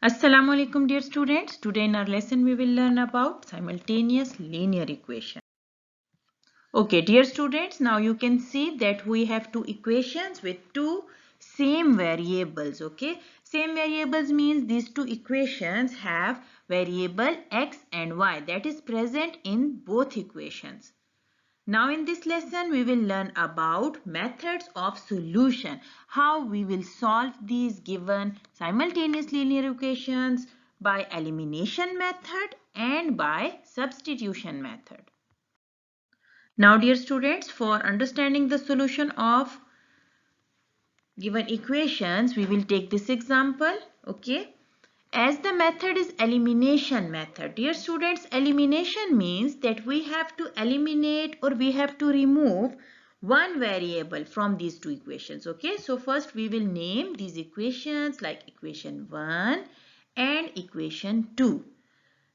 Assalamu alaikum dear students. Today in our lesson we will learn about simultaneous linear equation. Okay dear students, now you can see that we have two equations with two same variables. Okay, same variables means these two equations have variable x and y that is present in both equations. Now in this lesson we will learn about methods of solution, how we will solve these given simultaneous linear equations by elimination method and by substitution method. Now dear students, for understanding the solution of given equations we will take this example. Okay. As the method is elimination method, dear students, elimination means that we have to eliminate or we have to remove one variable from these two equations. Okay, so first we will name these equations like equation 1 and equation 2.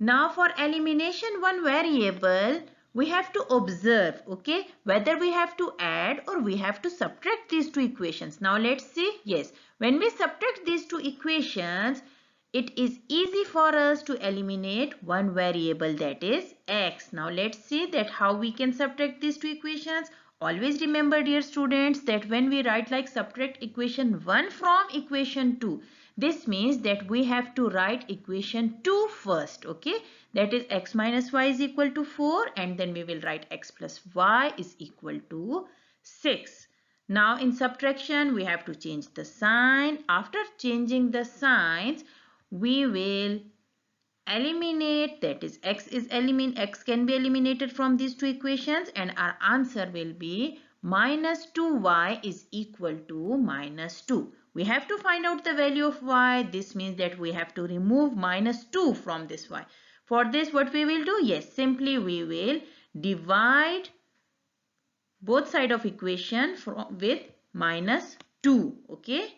Now for elimination one variable, we have to observe, okay, whether we have to add or we have to subtract these two equations. Now let's see. Yes, when we subtract these two equations, it is easy for us to eliminate one variable, that is x. Now let's see that how we can subtract these two equations. Always remember dear students that when we write like subtract equation 1 from equation 2, this means that we have to write equation 2 first. Okay, that is x minus y is equal to 4 and then we will write x plus y is equal to 6. Now in subtraction we have to change the sign. After changing the signs, we will eliminate, that is x can be eliminated from these two equations and our answer will be minus 2y is equal to minus 2. We have to find out the value of y. This means that we have to remove minus 2 from this y. For this what we will do? Yes, simply we will divide both side of equation with minus 2. Okay.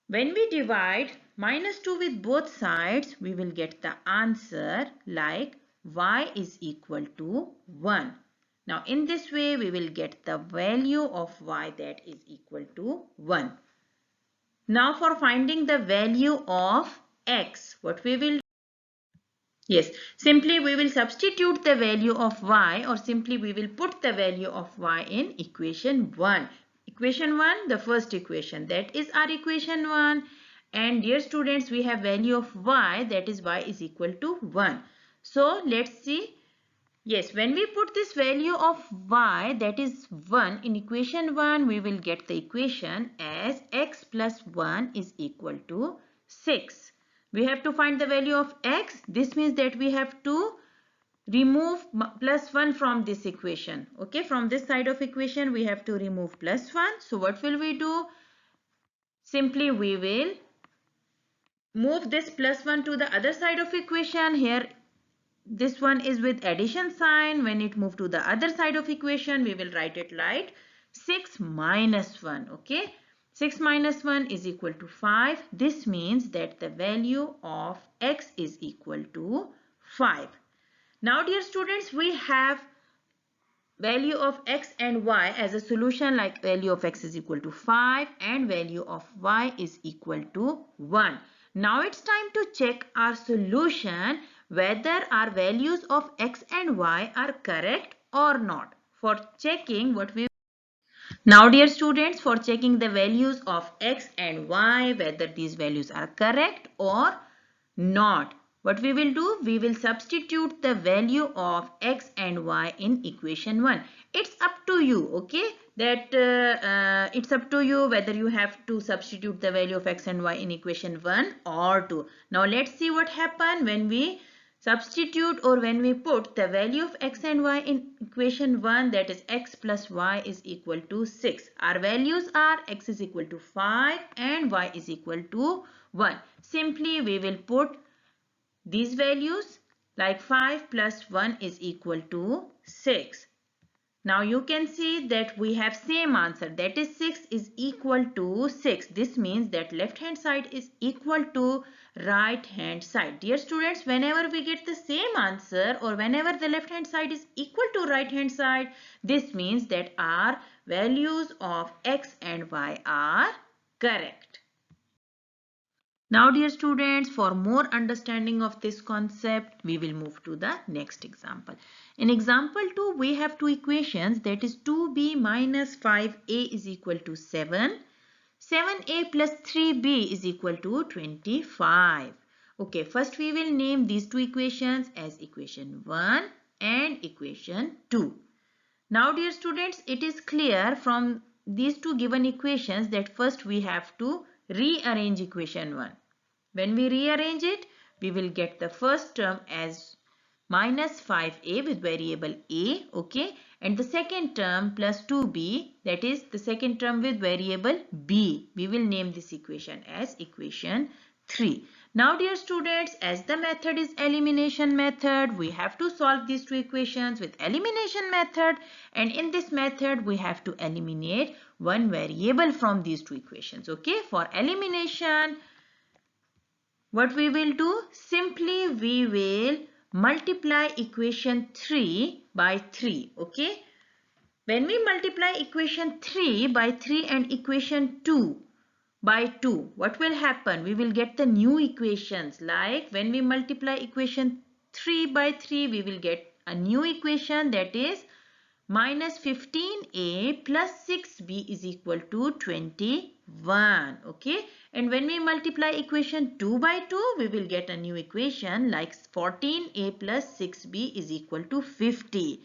When we divide minus 2 with both sides, we will get the answer like y is equal to 1. Now in this way, we will get the value of y that is equal to 1. Now for finding the value of x, what we will do? Yes, simply we will substitute the value of y, or simply we will put the value of y in equation 1. Equation 1, the first equation, that is our equation 1. And dear students, we have value of y, that is y is equal to 1. So let's see. Yes, when we put this value of y, that is 1 in equation 1, we will get the equation as x plus 1 is equal to 6. We have to find the value of x. This means that we have to remove plus 1 from this equation. Okay, from this side of equation, we have to remove plus 1. So what will we do? Simply we will move this plus 1 to the other side of equation. Here this one is with addition sign. When it move to the other side of equation, we will write it like 6 minus 1. Okay, 6 minus 1 is equal to 5. This means that the value of x is equal to 5. Now dear students, we have value of x and y as a solution, like value of x is equal to 5 and value of y is equal to 1. Now it's time to check our solution whether our values of x and y are correct or not. For checking what we Now dear students, for checking the values of x and y, whether these values are correct or not, what we will do? We will substitute the value of x and y in equation 1. It's up to you, okay? That it's up to you whether you have to substitute the value of x and y in equation 1 or 2. Now let's see what happens when we substitute or when we put the value of x and y in equation 1, that is x plus y is equal to 6. Our values are x is equal to 5 and y is equal to 1. Simply we will put these values like 5 plus 1 is equal to 6. Now you can see that we have same answer, that is 6 is equal to 6. This means that left hand side is equal to right hand side. Dear students, whenever we get the same answer or whenever the left hand side is equal to right hand side, this means that our values of x and y are correct. Now dear students, for more understanding of this concept, we will move to the next example. In example 2, we have two equations, that is 2b minus 5a is equal to 7. 7a plus 3b is equal to 25. Okay, first we will name these two equations as equation 1 and equation 2. Now dear students, it is clear from these two given equations that first we have to rearrange equation 1. When we rearrange it, we will get the first term as minus 5a with variable a, okay, and the second term plus 2b, that is the second term with variable b. We will name this equation as equation 3. Now dear students, as the method is elimination method, we have to solve these two equations with elimination method, and in this method we have to eliminate one variable from these two equations. Okay, for elimination, what we will do? Simply we will multiply equation 3 by 3. Okay, when we multiply equation 3 by 3 and equation 2 by 2, what will happen? We will get the new equations. Like when we multiply equation 3 by 3, we will get a new equation, that is minus 15a plus 6b is equal to 21. Okay, and when we multiply equation 2 by 2, we will get a new equation like 14a plus 6b is equal to 50.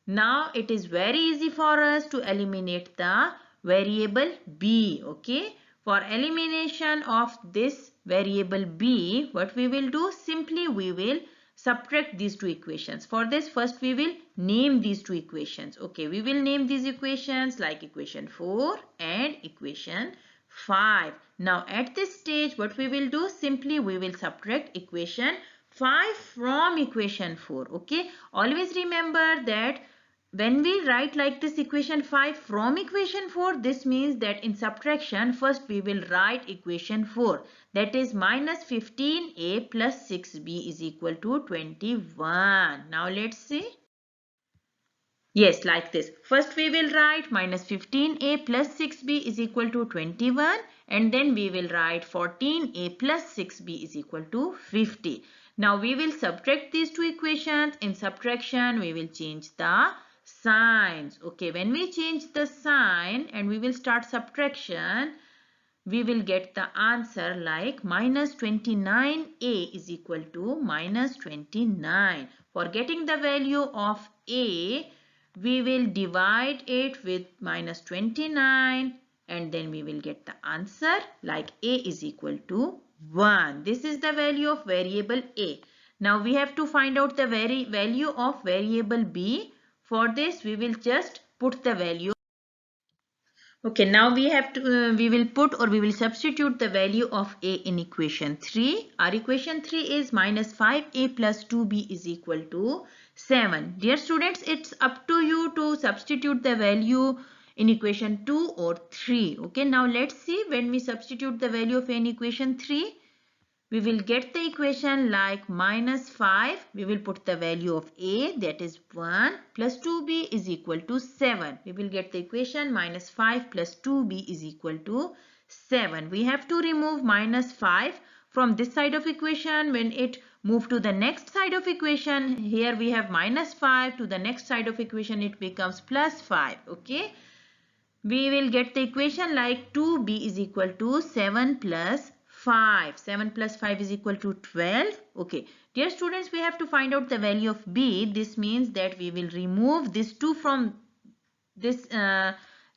Now it is very easy for us to eliminate the variable b. Okay, for elimination of this variable b, what we will do? Simply we will subtract these two equations. For this, first we will name these two equations. Okay, we will name these equations like equation 4 and equation 5. Now at this stage, what we will do? Simply we will subtract equation 5 from equation 4. Okay, always remember that when we write like this equation 5 from equation 4, this means that in subtraction, first we will write equation 4. That is minus 15a plus 6b is equal to 21. Now let's see. Yes, like this. First we will write minus 15a plus 6b is equal to 21, and then we will write 14a plus 6b is equal to 50. Now we will subtract these two equations. In subtraction, we will change the signs. Okay, when we change the sign and we will start subtraction, we will get the answer like minus 29a is equal to minus 29. For getting the value of a, we will divide it with minus 29 and then we will get the answer like a is equal to 1. This is the value of variable a. Now we have to find out the value of variable b. For this we will just put the value. Okay, now we have to we will put or we will substitute the value of a in equation 3. Our equation 3 is minus 5a plus 2b is equal to 7. Dear students, it's up to you to substitute the value in equation 2 or 3. Okay, now let's see when we substitute the value of a in equation 3. We will get the equation like minus 5. We will put the value of a, that is 1, plus 2b is equal to 7. We will get the equation minus 5 plus 2b is equal to 7. We have to remove minus 5 from this side of equation. When it move to the next side of equation, here we have minus 5. To the next side of equation, it becomes plus 5. Okay, we will get the equation like 2b is equal to 7 plus 5. 7 plus 5 is equal to 12. Okay, dear students, we have to find out the value of b. This means that we will remove this 2 from this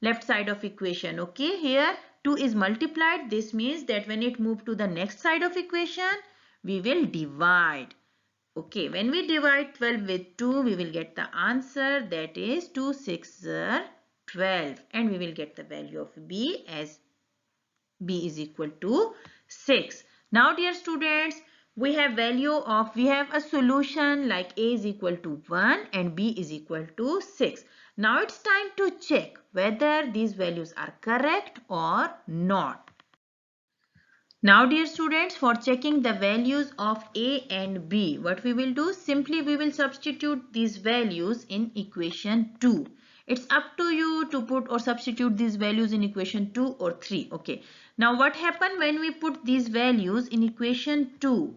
left side of equation. Okay, here 2 is multiplied. This means that when it moves to the next side of equation, we will divide. Okay, when we divide 12 with 2, we will get the answer, that is 2 6 12, and we will get the value of b as b is equal to 6. Now dear students, we have a solution like a is equal to 1 and b is equal to 6. Now it's time to check whether these values are correct or not. Now dear students, for checking the values of a and b, what we will do? Simply we will substitute these values in equation 2. It's up to you to put or substitute these values in equation 2 or 3. Okay. Now what happened when we put these values in equation 2?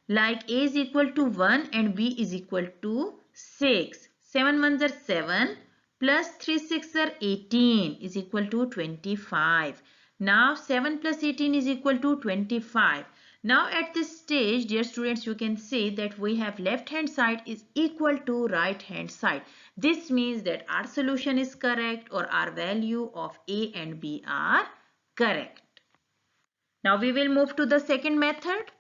Like a is equal to 1 and b is equal to 6. 7 ones are 7 plus 3 6 are 18 is equal to 25. Now 7 plus 18 is equal to 25. Now at this stage, dear students, you can see that we have left hand side is equal to right hand side. This means that our solution is correct or our value of a and b are correct. Now we will move to the second method.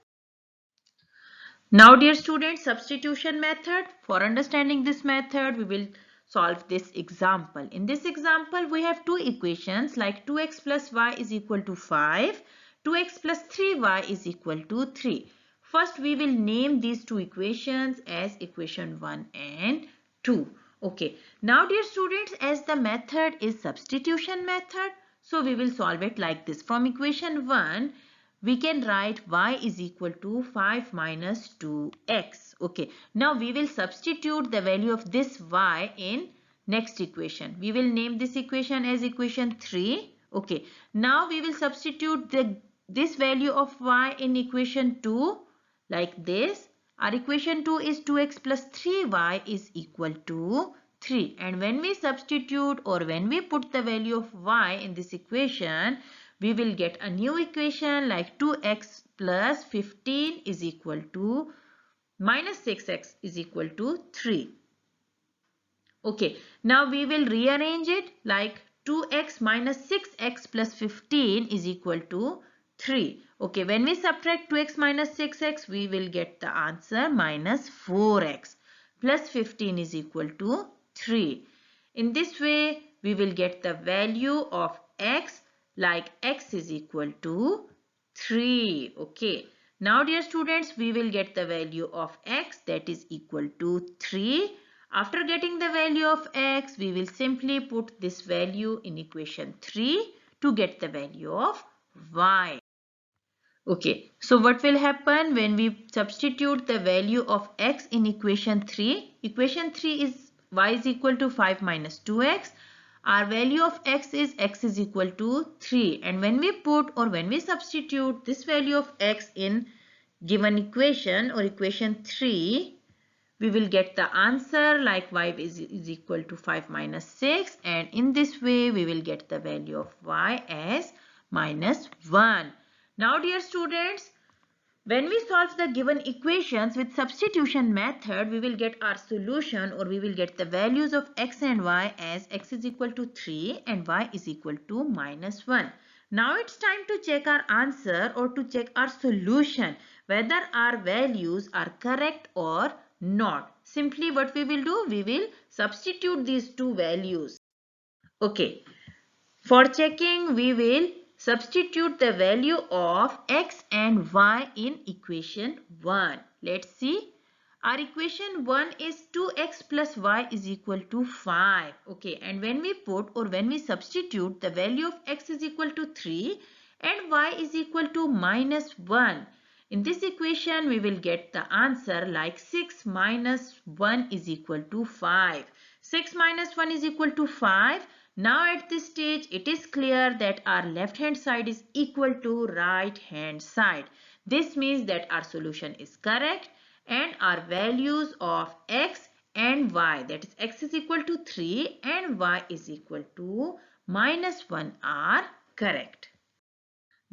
Now dear students, substitution method. For understanding this method, we will solve this example. In this example, we have two equations like 2x plus y is equal to 5. 2x plus 3y is equal to 3. First, we will name these two equations as equation 1 and 2. Okay. Now dear students, as the method is substitution method, so we will solve it like this. From equation 1, we can write y is equal to 5 minus 2x. Okay. Now we will substitute the value of this y in next equation. We will name this equation as equation 3. Okay. Now we will substitute this value of y in equation 2 like this. Our equation 2 is 2x plus 3y is equal to 3. And when we substitute or when we put the value of y in this equation, we will get a new equation like 2x plus 15 is equal to minus 6x is equal to 3. Okay, now we will rearrange it like 2x minus 6x plus 15 is equal to 3. Okay, when we subtract 2x minus 6x, we will get the answer minus 4x plus 15 is equal to 3. In this way, we will get the value of x like x is equal to 3. Okay. Now dear students, we will get the value of x that is equal to 3. After getting the value of x, we will simply put this value in equation 3 to get the value of y. Okay, so what will happen when we substitute the value of x in equation 3? Equation 3 is y is equal to 5 minus 2x. Our value of x is equal to 3. And when we put or when we substitute this value of x in given equation or equation 3, we will get the answer like y is equal to 5 minus 6. And in this way, we will get the value of y as minus 1. Now dear students, when we solve the given equations with substitution method, we will get our solution or we will get the values of x and y as x is equal to 3 and y is equal to minus 1. Now it's time to check our answer or to check our solution whether our values are correct or not. Simply what we will do, we will substitute these two values. Okay. For checking, we will substitute the value of x and y in equation 1. Let's see. Our equation 1 is 2x plus y is equal to 5. Okay, and when we put or when we substitute the value of x is equal to 3 and y is equal to minus 1. In this equation, we will get the answer like 6 minus 1 is equal to 5. 6 minus 1 is equal to 5. Now at this stage, it is clear that our left hand side is equal to right hand side. This means that our solution is correct and our values of x and y, that is x is equal to 3 and y is equal to minus 1 are correct.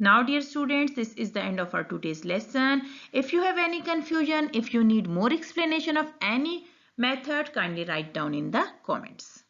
Now dear students, this is the end of our today's lesson. If you have any confusion, if you need more explanation of any method, kindly write down in the comments.